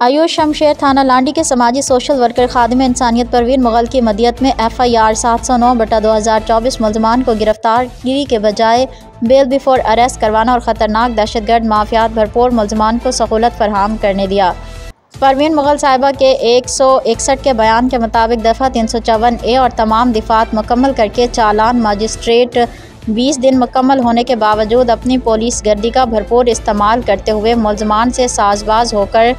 आयुष शमशेर थाना लांडी के समाजी सोशल वर्कर खादिम इंसानियत परवीन मुगल की मदियत में FIR 709/2024 मुलजमान को गिरफ्तारी के बजाय बेल बिफोर अरेस्ट करवाना और ख़तरनाक दहशतगर्द माफियात भरपूर मुलजमान को सहूलत फराहम करने दिया। परवीन मुगल साहिबा के 161 के बयान के मुताबिक दफ़ा 354A और तमाम दिफात मुकम्मल करके चालान मजिस्ट्रेट 20 दिन मुकम्मल होने के बावजूद अपनी पुलिस गर्दी का भरपूर इस्तेमाल करते हुए मुलजमान से साजबाज होकर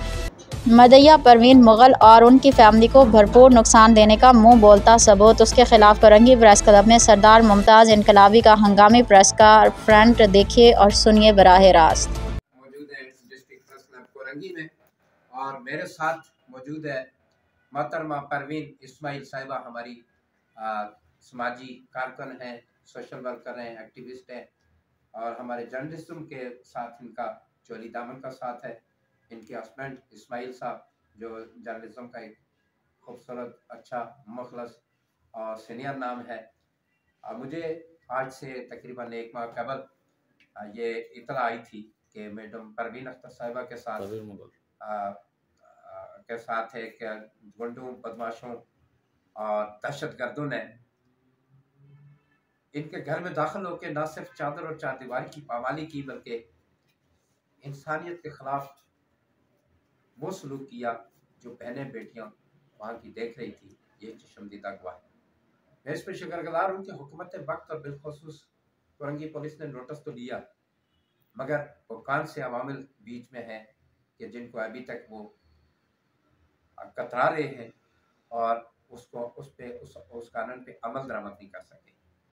मदइया परवीन मुगल और उनकी फैमिली को भरपूर नुकसान देने का मुंह बोलता सबूत उसके खिलाफ कोरंगी प्रेस क्लब में सरदार मुमताज़ इनकलाबी का हंगामी प्रेस का फ्रंट देखिए और सुनिए बराह रास्त। मौजूद है डिस्ट्रिक्ट प्रेस क्लब कोरंगी में और मेरे साथ मौजूद है मोहतरमा परवीन इस्माइल साहिबा, हमारी समाजी कारकुन हैं, सोशल वर्कर हैं, एक्टिविस्ट हैं और हमारे जर्नलिज्म के साथ इनका चोली दामन का साथ है। इनके हस्बैंड इस्माइल साहब जो जर्नलिज्म का एक खूबसूरत, अच्छा, मुखलस और सीनियर नाम है। मुझे आज से तकरीबन 1 माह कबल ये इतला आई थी कि मैडम परवीन अख्तर साहिबा के साथ एक गुंडों, बदमाशों और दहशतगर्दों ने इनके घर में दाखिल होकर न सिर्फ चादर और चारदीवारी की पामाली की बल्कि इंसानियत के खिलाफ वो सलूक किया जो बहनें बेटियां वहाँ की देख रही थी। ये चशमदीदा गवाह है। मैं इस पर शुक्रगुजार हूँ कि हुकूमत वक्त और बिलखसूस कोरंगी पुलिस ने नोटिस तो लिया, मगर वो कौन से अवामिल बीच में हैं कि जिनको अभी तक वो कतरा रहे हैं और उस कानून पे अमल दरामद नहीं कर सके।